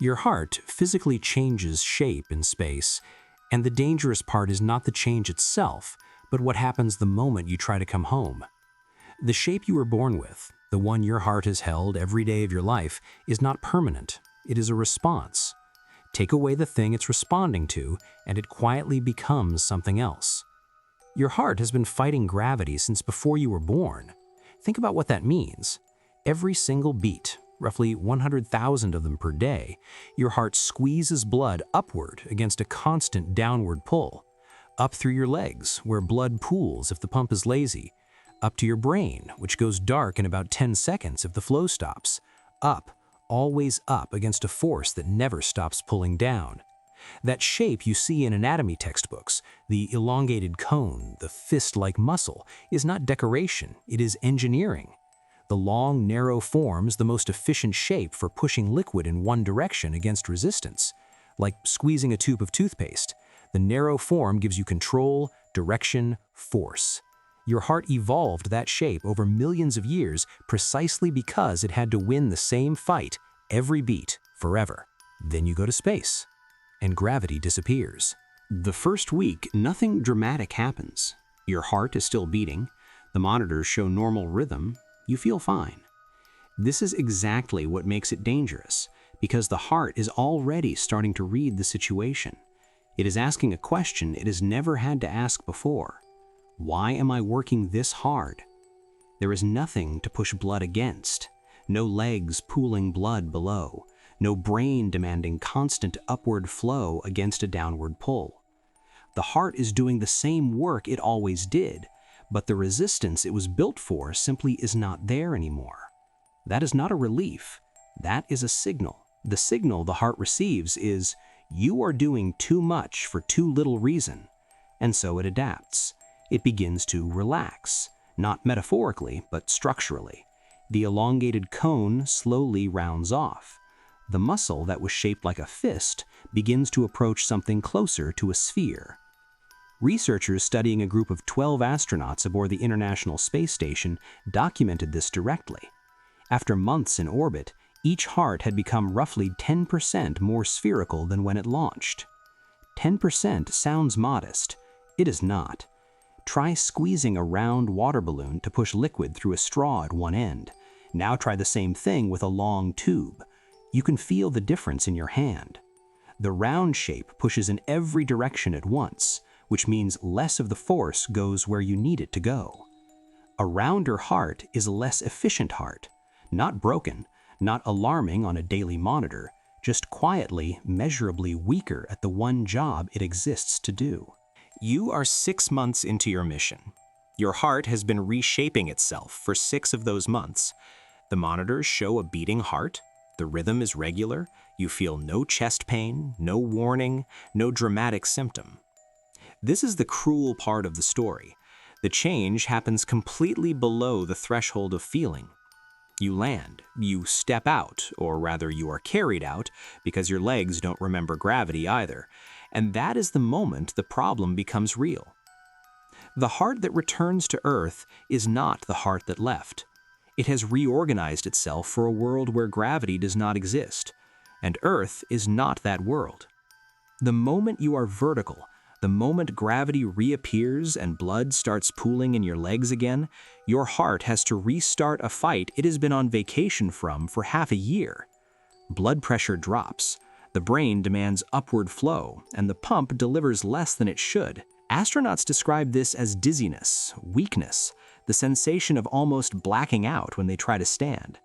Your heart physically changes shape in space, and the dangerous part is not the change itself, but what happens the moment you try to come home. The shape you were born with, the one your heart has held every day of your life, is not permanent. It is a response. Take away the thing it's responding to, and it quietly becomes something else. Your heart has been fighting gravity since before you were born. Think about what that means. Every single beat, roughly 100,000 of them per day, your heart squeezes blood upward against a constant downward pull. Up through your legs, where blood pools if the pump is lazy. Up to your brain, which goes dark in about 10 seconds if the flow stops. Up, always up against a force that never stops pulling down. That shape you see in anatomy textbooks, the elongated cone, the fist-like muscle, is not decoration, it is engineering. The long, narrow form's the most efficient shape for pushing liquid in one direction against resistance. Like squeezing a tube of toothpaste, the narrow form gives you control, direction, force. Your heart evolved that shape over millions of years precisely because it had to win the same fight every beat, forever. Then you go to space, and gravity disappears. The first week, nothing dramatic happens. Your heart is still beating, the monitors show normal rhythm, you feel fine. This is exactly what makes it dangerous, because the heart is already starting to read the situation. It is asking a question it has never had to ask before. Why am I working this hard? There is nothing to push blood against. No legs pooling blood below. No brain demanding constant upward flow against a downward pull. The heart is doing the same work it always did, but the resistance it was built for simply is not there anymore. That is not a relief. That is a signal. The signal the heart receives is, you are doing too much for too little reason. And so it adapts. It begins to relax, not metaphorically, but structurally. The elongated cone slowly rounds off. The muscle that was shaped like a fist begins to approach something closer to a sphere. Researchers studying a group of 12 astronauts aboard the International Space Station documented this directly. After months in orbit, each heart had become roughly 10% more spherical than when it launched. 10% sounds modest. It is not. Try squeezing a round water balloon to push liquid through a straw at one end. Now try the same thing with a long tube. You can feel the difference in your hand. The round shape pushes in every direction at once, which means less of the force goes where you need it to go. A rounder heart is a less efficient heart. Not broken, not alarming on a daily monitor, just quietly, measurably weaker at the one job it exists to do. You are 6 months into your mission. Your heart has been reshaping itself for 6 of those months. The monitors show a beating heart, the rhythm is regular, you feel no chest pain, no warning, no dramatic symptom. This is the cruel part of the story. The change happens completely below the threshold of feeling. You land, you step out, or rather you are carried out, because your legs don't remember gravity either. And that is the moment the problem becomes real. The heart that returns to Earth is not the heart that left. It has reorganized itself for a world where gravity does not exist, and Earth is not that world. The moment you are vertical, the moment gravity reappears and blood starts pooling in your legs again, your heart has to restart a fight it has been on vacation from for half a year. Blood pressure drops. The brain demands upward flow, and the pump delivers less than it should. Astronauts describe this as dizziness, weakness, the sensation of almost blacking out when they try to stand.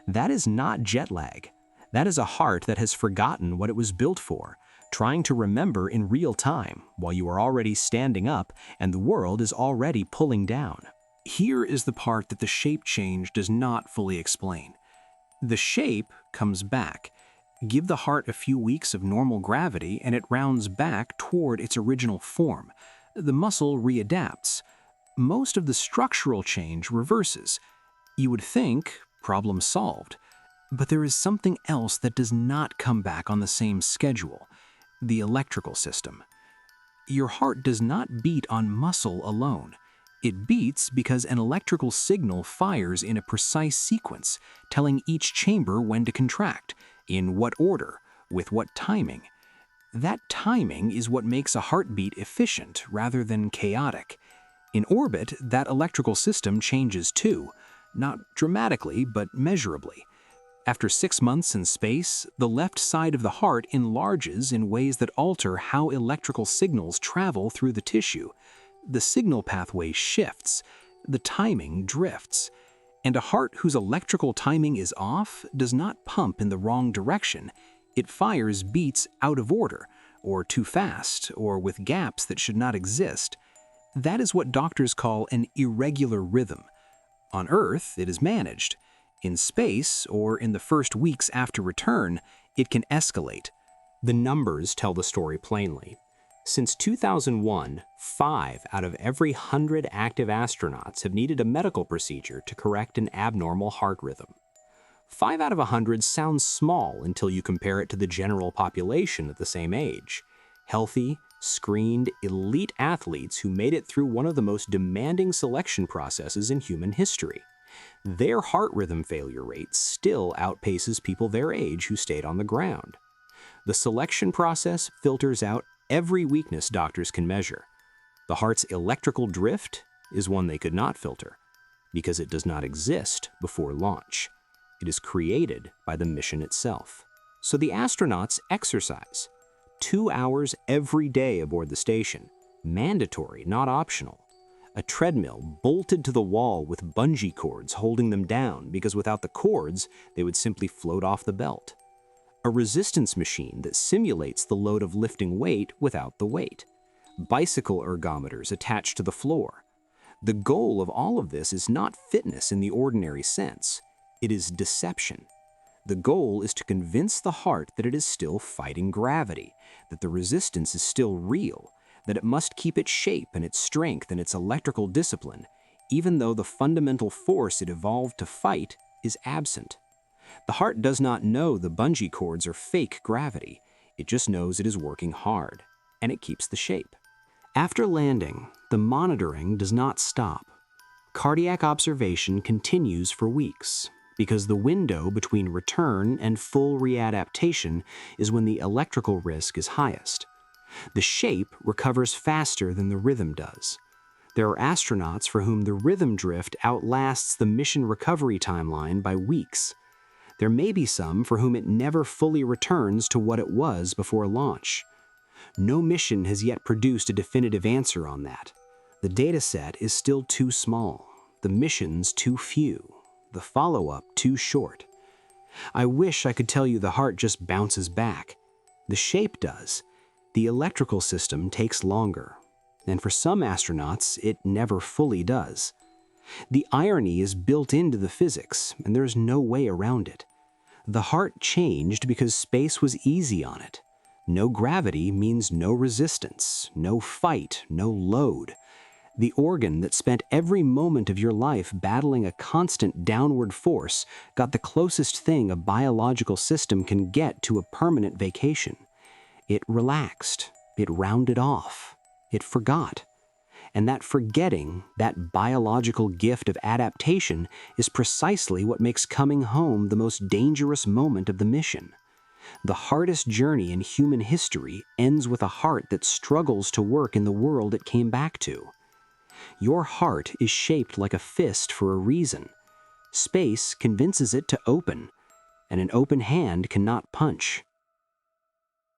That is not jet lag. That is a heart that has forgotten what it was built for, trying to remember in real time while you are already standing up and the world is already pulling down. Here is the part that the shape change does not fully explain. The shape comes back. Give the heart a few weeks of normal gravity and it rounds back toward its original form. The muscle readapts. Most of the structural change reverses. You would think, problem solved. But there is something else that does not come back on the same schedule: the electrical system. Your heart does not beat on muscle alone. It beats because an electrical signal fires in a precise sequence, telling each chamber when to contract, in what order, with what timing? That timing is what makes a heartbeat efficient rather than chaotic. In orbit, that electrical system changes too, not dramatically, but measurably. After 6 months in space, the left side of the heart enlarges in ways that alter how electrical signals travel through the tissue. The signal pathway shifts, the timing drifts, and a heart whose electrical timing is off does not pump in the wrong direction. It fires beats out of order, or too fast, or with gaps that should not exist. That is what doctors call an irregular rhythm. On Earth, it is managed. In space, or in the first weeks after return, it can escalate. The numbers tell the story plainly. Since 2001, 5 out of every 100 active astronauts have needed a medical procedure to correct an abnormal heart rhythm. 5 out of 100 sounds small until you compare it to the general population at the same age. Healthy, screened, elite athletes who made it through one of the most demanding selection processes in human history. Their heart rhythm failure rate still outpaces people their age who stayed on the ground. The selection process filters out every weakness doctors can measure. The heart's electrical drift is one they could not filter, because it does not exist before launch. It is created by the mission itself. So the astronauts exercise. 2 hours every day aboard the station. Mandatory, not optional. A treadmill bolted to the wall with bungee cords holding them down because without the cords, they would simply float off the belt. A resistance machine that simulates the load of lifting weight without the weight. Bicycle ergometers attached to the floor. The goal of all of this is not fitness in the ordinary sense. It is deception. The goal is to convince the heart that it is still fighting gravity, that the resistance is still real, that it must keep its shape and its strength and its electrical discipline, even though the fundamental force it evolved to fight is absent. The heart does not know the bungee cords are fake gravity. It just knows it is working hard, and it keeps the shape. After landing, the monitoring does not stop. Cardiac observation continues for weeks, because the window between return and full readaptation is when the electrical risk is highest. The shape recovers faster than the rhythm does. There are astronauts for whom the rhythm drift outlasts the mission recovery timeline by weeks. There may be some for whom it never fully returns to what it was before launch. No mission has yet produced a definitive answer on that. The data set is still too small, the missions too few, the follow-up too short. I wish I could tell you the heart just bounces back. The shape does. The electrical system takes longer, and for some astronauts, it never fully does. The irony is built into the physics, and there's no way around it. The heart changed because space was easy on it. No gravity means no resistance, no fight, no load. The organ that spent every moment of your life battling a constant downward force got the closest thing a biological system can get to a permanent vacation. It relaxed, it rounded off, it forgot. And that forgetting, that biological gift of adaptation, is precisely what makes coming home the most dangerous moment of the mission. The hardest journey in human history ends with a heart that struggles to work in the world it came back to. Your heart is shaped like a fist for a reason. Space convinces it to open, and an open hand cannot punch.